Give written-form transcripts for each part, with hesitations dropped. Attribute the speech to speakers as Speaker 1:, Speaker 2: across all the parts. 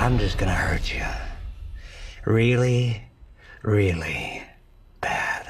Speaker 1: I'm just gonna hurt you. Really, really bad.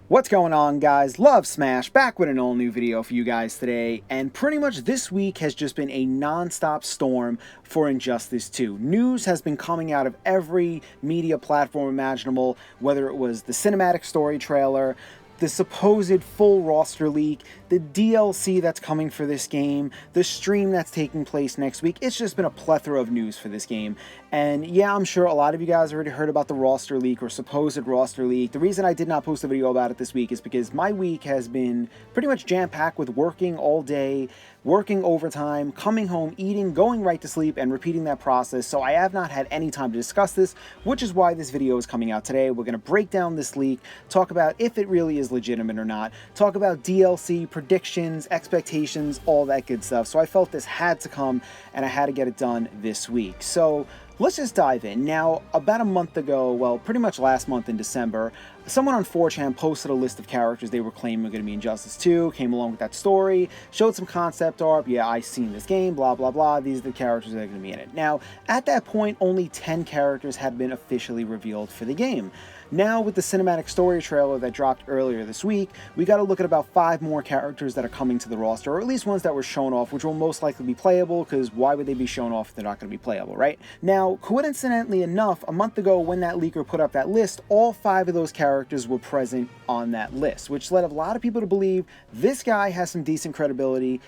Speaker 2: What's going on, guys? Love Smash back with an all new video for you guys today, and pretty much this week has just been a non-stop storm for Injustice 2. News has been coming out of every media platform imaginable, whether it was the cinematic story trailer, the supposed full roster leak, the DLC that's coming for this game, the stream that's taking place next week. It's just been a plethora of news for this game. And yeah, I'm sure a lot of you guys already heard about the roster leak or supposed roster leak. The reason I did not post a video about it this week is because my week has been pretty much jam-packed with working all day, working overtime, coming home, eating, going right to sleep, and repeating that process. So I have not had any time to discuss this, which is why this video is coming out today. We're going to break down this leak, talk about if it really is legitimate or not, talk about DLC, predictions, expectations, all that good stuff. So I felt this had to come, and I had to get it done this week. So let's just dive in. Now, about a month ago, well, pretty much last month in December, someone on 4chan posted a list of characters they were claiming were going to be Injustice 2, came along with that story, showed some concept art, yeah, I seen this game, blah, blah, blah, these are the characters that are going to be in it. Now, at that point, only 10 characters had been officially revealed for the game. Now, with the cinematic story trailer that dropped earlier this week, we got to look at about 5 more characters that are coming to the roster, or at least ones that were shown off, which will most likely be playable, because why would they be shown off if they're not going to be playable, right? Now, coincidentally enough, a month ago when that leaker put up that list, all 5 of those characters were present on that list, which led a lot of people to believe this guy has some decent credibility.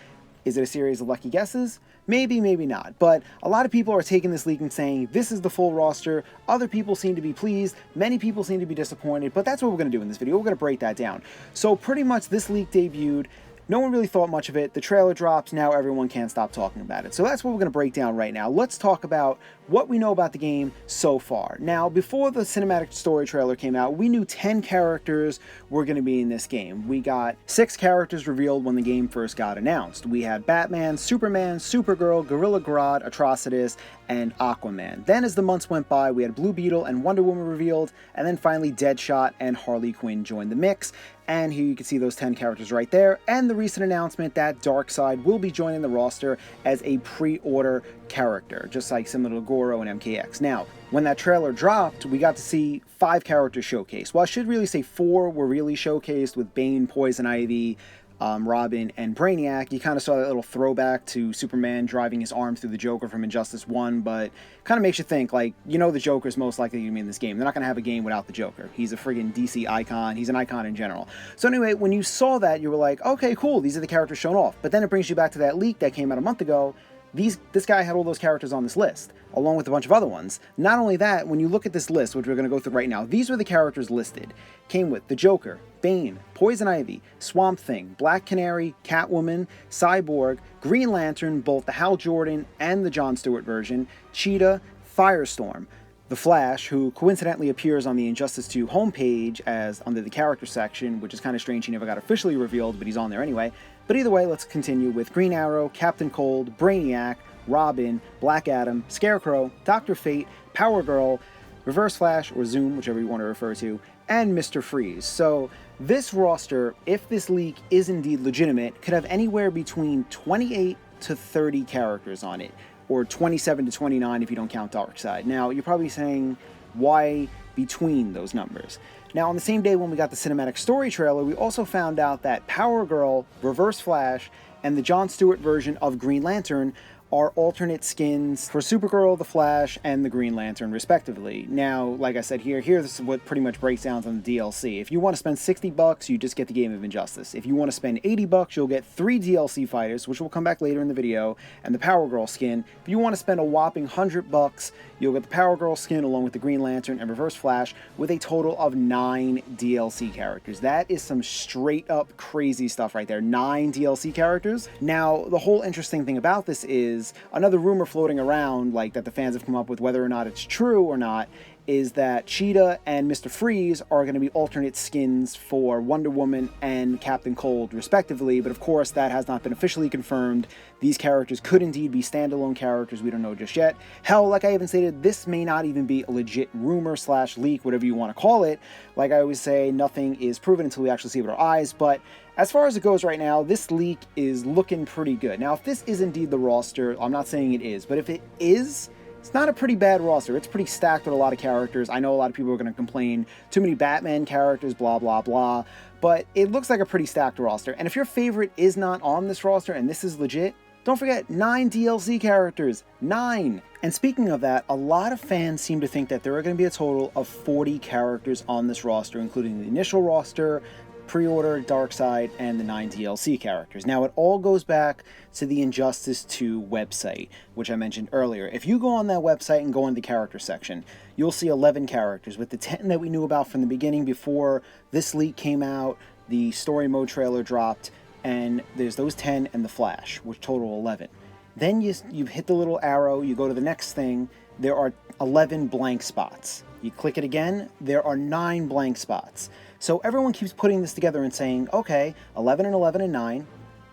Speaker 2: Is it a series of lucky guesses? Maybe, maybe not. But a lot of people are taking this leak and saying this is the full roster. Other people seem to be pleased. Many people seem to be disappointed. But that's what we're going to do in this video. We're going to break that down. So pretty much this leak debuted. No one really thought much of it. The trailer drops. Now everyone can't stop talking about it. So that's what we're going to break down right now. Let's talk about what we know about the game so far. Now, before the cinematic story trailer came out, we knew 10 characters were going to be in this game. We got 6 characters revealed when the game first got announced. We had Batman, Superman, Supergirl, Gorilla Grodd, Atrocitus, and Aquaman. Then as the months went by, we had Blue Beetle and Wonder Woman revealed, and then finally Deadshot and Harley Quinn joined the mix. And here you can see those 10 characters right there, and the recent announcement that Darkseid will be joining the roster as a pre-order character, just like similar to Goro and MKX. Now, when that trailer dropped, we got to see 5 characters showcased. Well, I should really say 4 were really showcased with Bane, Poison Ivy, Robin, and Brainiac. You kind of saw that little throwback to Superman driving his arm through the Joker from Injustice 1, but kind of makes you think, like, you know, the Joker's most likely to be in this game. They're not going to have a game without the Joker. He's a friggin' DC icon. He's an icon in general. So anyway, when you saw that, you were like, okay, cool, these are the characters shown off. But then it brings you back to that leak that came out a month ago. This guy had all those characters on this list, along with a bunch of other ones. Not only that, when you look at this list, which we're going to go through right now, these were the characters listed. Came with the Joker, Bane, Poison Ivy, Swamp Thing, Black Canary, Catwoman, Cyborg, Green Lantern, both the Hal Jordan and the Jon Stewart version, Cheetah, Firestorm, the Flash, who coincidentally appears on the Injustice 2 homepage as under the character section, which is kind of strange he never got officially revealed, but he's on there anyway. But either way, let's continue with Green Arrow, Captain Cold, Brainiac, Robin, Black Adam, Scarecrow, Dr. Fate, Power Girl, Reverse Flash, or Zoom, whichever you want to refer to, and Mr. Freeze. So this roster, if this leak is indeed legitimate, could have anywhere between 28 to 30 characters on it, or 27 to 29 if you don't count Darkseid. Now, you're probably saying, why between those numbers? Now, on the same day when we got the cinematic story trailer, we also found out that Power Girl, Reverse Flash, and the Jon Stewart version of Green Lantern are alternate skins for Supergirl, the Flash, and the Green Lantern, respectively. Now, like I said here's what pretty much breaks down on the DLC. If you want to spend $60, you just get the Game of Injustice. If you want to spend $80, you'll get 3 DLC fighters, which will come back later in the video, and the Power Girl skin. If you want to spend a whopping $100, you'll get the Power Girl skin along with the Green Lantern and Reverse Flash, with a total of 9 DLC characters. That is some straight up crazy stuff right there. 9 DLC characters. Now, the whole interesting thing about this is another rumor floating around, like that the fans have come up with, whether or not it's true or not, is that Cheetah and Mr. Freeze are going to be alternate skins for Wonder Woman and Captain Cold, respectively, but of course that has not been officially confirmed. These characters could indeed be standalone characters, we don't know just yet. Hell, like I even stated, this may not even be a legit rumor / leak, whatever you want to call it. Like I always say, nothing is proven until we actually see it with our eyes, but as far as it goes right now, this leak is looking pretty good. Now, if this is indeed the roster, I'm not saying it is, but if it is, it's not a pretty bad roster. It's pretty stacked with a lot of characters. I know a lot of people are going to complain, too many Batman characters, blah, blah, blah. But it looks like a pretty stacked roster. And if your favorite is not on this roster and this is legit, don't forget, 9 DLC characters. 9! And speaking of that, a lot of fans seem to think that there are going to be a total of 40 characters on this roster, including the initial roster, pre-order, Darkseid, and the 9 DLC characters. Now, it all goes back to the Injustice 2 website, which I mentioned earlier. If you go on that website and go in the character section, you'll see 11 characters, with the 10 that we knew about from the beginning before this leak came out, the story mode trailer dropped, and there's those 10 and the Flash, which total 11. Then you hit the little arrow, you go to the next thing, there are 11 blank spots. You click it again, there are 9 blank spots. So everyone keeps putting this together and saying, okay, 11 and 11 and 9,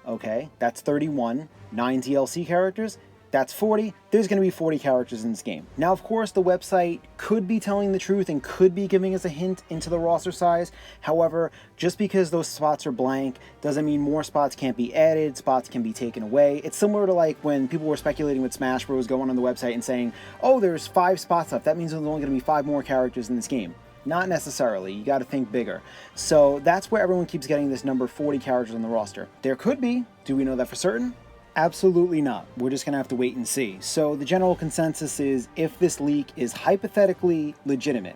Speaker 2: okay, that's 31, 9 DLC characters, that's 40, there's going to be 40 characters in this game. Now, of course, the website could be telling the truth and could be giving us a hint into the roster size. However, just because those spots are blank doesn't mean more spots can't be added, spots can be taken away. It's similar to like when people were speculating with Smash Bros. Going on the website and saying, oh, there's 5 spots left, that means there's only going to be 5 more characters in this game. Not necessarily. You got to think bigger. So that's where everyone keeps getting this number 40 characters on the roster. There could be. Do we know that for certain? Absolutely not. We're just going to have to wait and see. So the general consensus is if this leak is hypothetically legitimate,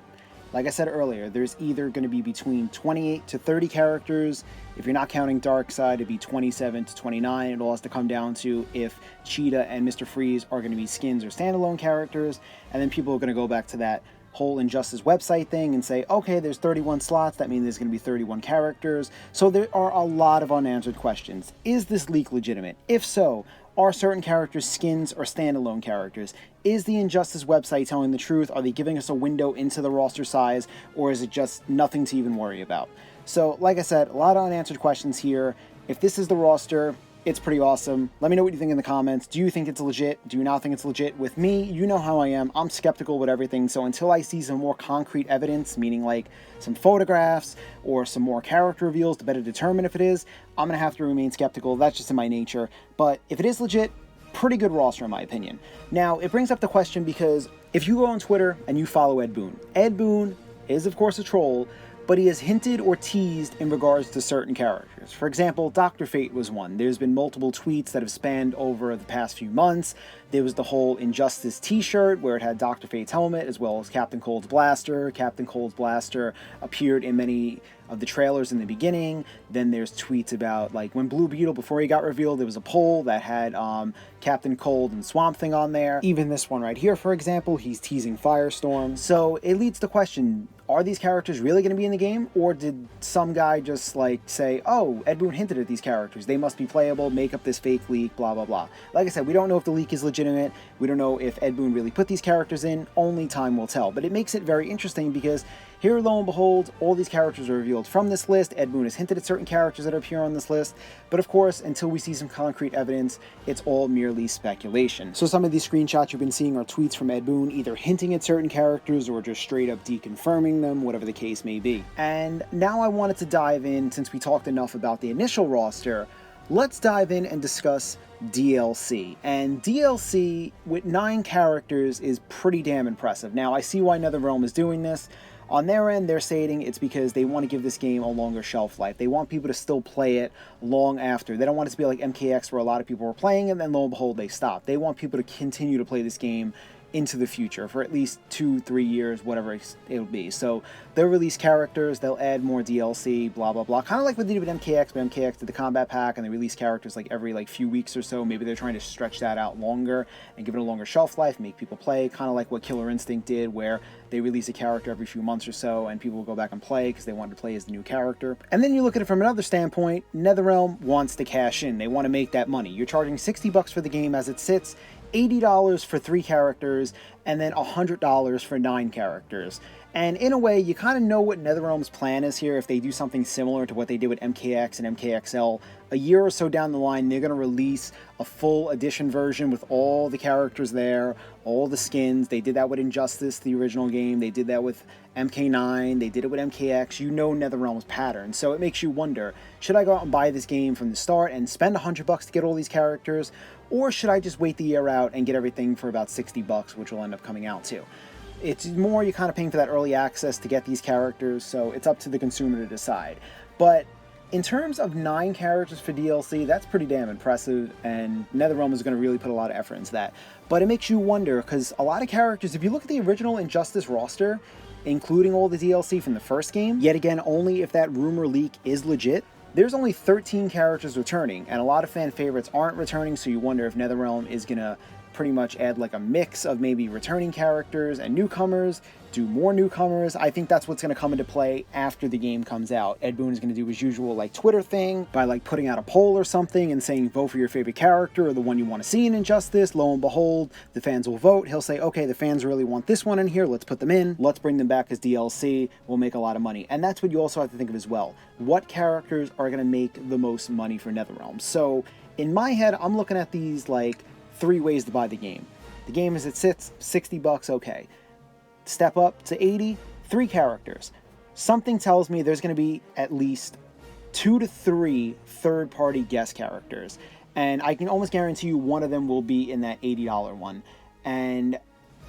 Speaker 2: like I said earlier, there's either going to be between 28 to 30 characters. If you're not counting Darkseid, it'd be 27 to 29. It all has to come down to if Cheetah and Mr. Freeze are going to be skins or standalone characters. And then people are going to go back to that whole Injustice website thing and say, okay, there's 31 slots, that means there's going to be 31 characters. So there are a lot of unanswered questions. Is this leak legitimate? If so, are certain characters skins or standalone characters? Is the Injustice website telling the truth? Are they giving us a window into the roster size, or is it just nothing to even worry about? So, like I said, a lot of unanswered questions here. If this is the roster, it's pretty awesome. Let me know what you think in the comments. Do you think it's legit? Do you not think it's legit? With me, you know how I am. I'm skeptical with everything. So until I see some more concrete evidence, meaning like some photographs or some more character reveals to better determine if it is, I'm going to have to remain skeptical. That's just in my nature. But if it is legit, pretty good roster in my opinion. Now, it brings up the question because if you go on Twitter and you follow Ed Boon is of course a troll, but he has hinted or teased in regards to certain characters. For example, Dr. Fate was one. There's been multiple tweets that have spanned over the past few months. There was the whole Injustice t-shirt where it had Dr. Fate's helmet as well as Captain Cold's blaster. Captain Cold's blaster appeared in many of the trailers in the beginning. Then there's tweets about like when Blue Beetle, before he got revealed, there was a poll that had Captain Cold and Swamp Thing on there. Even this one right here, for example, he's teasing Firestorm. So it leads to the question, are these characters really going to be in the game, or did some guy just like say, oh, Ed Boon hinted at these characters, they must be playable, make up this fake leak, blah blah blah. Like I said, we don't know if the leak is legitimate, we don't know if Ed Boon really put these characters in, only time will tell. But it makes it very interesting because here, lo and behold, all these characters are revealed from this list. Ed Boon has hinted at certain characters that appear on this list, but of course, until we see some concrete evidence, it's all merely speculation. So some of these screenshots you've been seeing are tweets from Ed Boon either hinting at certain characters or just straight up deconfirming them, whatever the case may be. And now I wanted to dive in, since we talked enough about the initial roster, let's dive in and discuss DLC. And DLC with 9 characters is pretty damn impressive. Now, I see why NetherRealm is doing this. On their end, they're stating it's because they want to give this game a longer shelf life. They want people to still play it long after. They don't want it to be like MKX where a lot of people were playing and then lo and behold they stopped. They want people to continue to play this game into the future for at least 2-3 years, whatever it'll be. So they'll release characters, they'll add more DLC, blah blah blah, kind of like what they did with MKX, but MKX did the combat pack and they release characters like every few weeks or so. Maybe they're trying to stretch that out longer and give it a longer shelf life, make people play, kind of like what Killer Instinct did, where they release a character every few months or so and people will go back and play because they wanted to play as the new character. And then you look at it from another standpoint, NetherRealm wants to cash in. They want to make that money. You're charging $60 for the game as it sits, $80 for 3 characters, and then $100 for 9 characters. And in a way, you kind of know what NetherRealm's plan is here if they do something similar to what they did with MKX and MKXL. A year or so down the line, they're going to release a full edition version with all the characters there, all the skins. They did that with Injustice, the original game. They did that with MK9. They did it with MKX. You know NetherRealm's pattern. So it makes you wonder, should I go out and buy this game from the start and spend $100 to get all these characters? Or should I just wait the year out and get everything for about $60, which will end up coming out too? It's more you're kind of paying for that early access to get these characters, so it's up to the consumer to decide. But in terms of 9 characters for DLC, that's pretty damn impressive, and NetherRealm is going to really put a lot of effort into that. But it makes you wonder, because a lot of characters, if you look at the original Injustice roster, including all the DLC from the first game, yet again, only if that rumor leak is legit, there's only 13 characters returning, and a lot of fan favorites aren't returning, so you wonder if NetherRealm is going to pretty much add like a mix of maybe returning characters and newcomers, do more newcomers. I think that's what's going to come into play after the game comes out. Ed Boon is going to do his usual like Twitter thing by like putting out a poll or something and saying vote for your favorite character or the one you want to see in Injustice. Lo and behold, the fans will vote. He'll say, okay, the fans really want this one in here. Let's put them in. Let's bring them back as DLC. We'll make a lot of money. And that's what you also have to think of as well. What characters are going to make the most money for NetherRealm? So in my head, I'm looking at these like 3 ways to buy the game. The game as it sits, $60, okay. Step up to 80, 3 characters. Something tells me there's going to be at least 2 to 3 third-party guest characters. And I can almost guarantee you one of them will be in that $80 one. And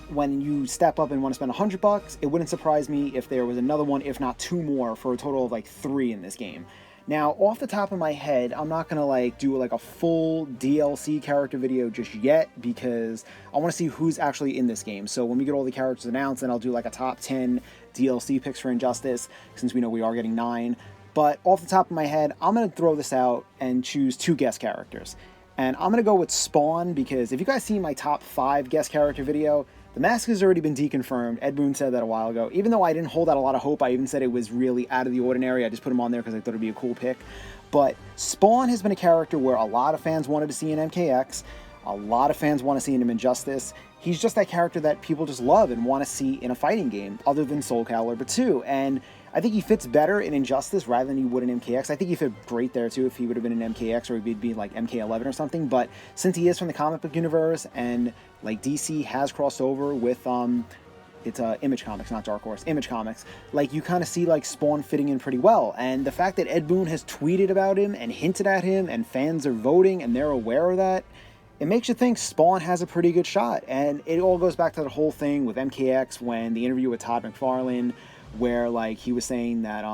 Speaker 2: when you step up and want to spend $100, it wouldn't surprise me if there was another one, if not 2 more, for a total of like 3 in this game. Now, off the top of my head, I'm not going to like do like a full DLC character video just yet because I want to see who's actually in this game. So when we get all the characters announced, then I'll do like a top 10 DLC picks for Injustice, since we know we are getting 9. But off the top of my head, I'm going to throw this out and choose 2 guest characters. And I'm going to go with Spawn because if you guys see my top 5 guest character video, the mask has already been deconfirmed. Ed Boon said that a while ago. Even though I didn't hold out a lot of hope, I even said it was really out of the ordinary. I just put him on there because I thought it'd be a cool pick. But Spawn has been a character where a lot of fans wanted to see in MKX. A lot of fans want to see him in Injustice. He's just that character that people just love and want to see in a fighting game, other than Soul Calibur 2. And I think he fits better in Injustice rather than he would in MKX. I think he fit great there too if he would have been in MKX or he'd be like MK11 or something. But since he is from the comic book universe and like DC has crossed over with it's Image Comics, not Dark Horse, Image Comics, like you kind of see like Spawn fitting in pretty well. And the fact that Ed Boon has tweeted about him and hinted at him and fans are voting and they're aware of that, it makes you think Spawn has a pretty good shot. And it all goes back to the whole thing with MKX when the interview with Todd McFarlane, where like he was saying that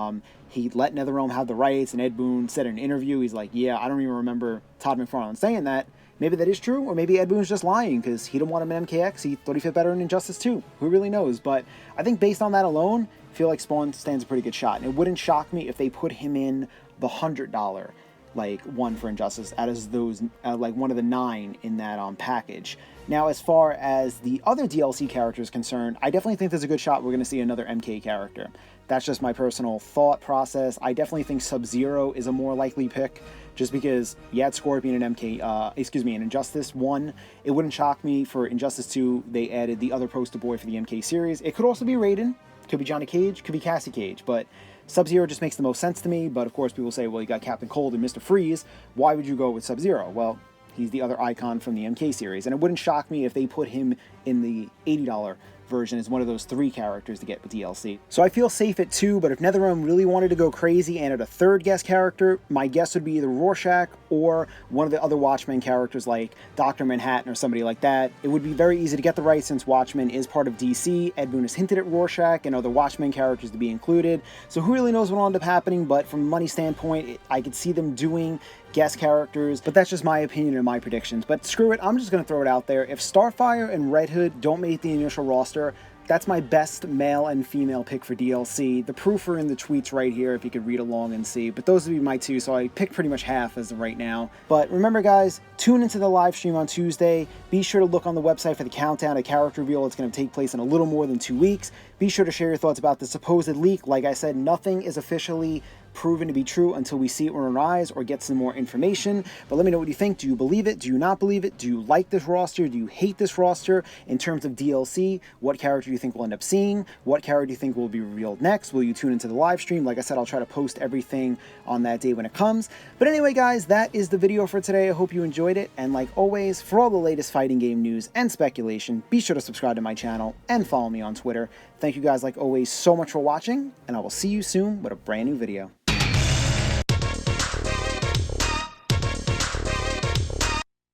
Speaker 2: he let NetherRealm have the rights, and Ed Boon said in an interview, he's like, yeah, I don't even remember Todd McFarlane saying that. Maybe that is true, or maybe Ed Boon's just lying because he didn't want him in MKX. He thought he fit better in Injustice 2. Who really knows? But I think based on that alone, I feel like Spawn stands a pretty good shot. And it wouldn't shock me if they put him in the $100 like one for Injustice as those like one of the 9 in that package. Now, as far as the other DLC character is concerned, I definitely think there's a good shot we're going to see another MK character. That's just my personal thought process. I definitely think Sub-Zero is a more likely pick, just because you had Scorpion in in Injustice 1. It wouldn't shock me for Injustice 2, they added the other poster boy for the MK series. It could also be Raiden, could be Johnny Cage, could be Cassie Cage, but Sub-Zero just makes the most sense to me. But of course, people say, well, you got Captain Cold and Mr. Freeze. Why would you go with Sub-Zero? Well, he's the other icon from the MK series, and it wouldn't shock me if they put him in the $80 version as one of those 3 characters to get with DLC. So I feel safe at 2, but if NetherRealm really wanted to go crazy and add a 3rd guest character, my guess would be either Rorschach or one of the other Watchmen characters like Dr. Manhattan or somebody like that. It would be very easy to get the rights since Watchmen is part of DC. Ed Boon has hinted at Rorschach and other Watchmen characters to be included, so who really knows what will end up happening. But from a money standpoint, I could see them doing guest characters, but that's just my opinion and my predictions. But screw it, I'm just going to throw it out there. If Starfire and Red Hood don't make the initial roster, that's my best male and female pick for DLC. The proof are in the tweets right here if you could read along and see, but those would be my 2, so I picked pretty much half as of right now. But remember guys, tune into the live stream on Tuesday. Be sure to look on the website for the countdown to character reveal. It's going to take place in a little more than 2 weeks. Be sure to share your thoughts about the supposed leak. Like I said, nothing is officially proven to be true until we see it with our eyes or get some more information. But let me know what you think. Do you believe it? Do you not believe it? Do you like this roster? Do you hate this roster? In terms of DLC, what character do you think we'll end up seeing? What character do you think will be revealed next? Will you tune into the live stream? Like I said, I'll try to post everything on that day when it comes. But anyway, guys, that is the video for today. I hope you enjoyed it. And like always, for all the latest fighting game news and speculation, be sure to subscribe to my channel and follow me on Twitter. Thank you guys, like always, so much for watching, and I will see you soon with a brand new video.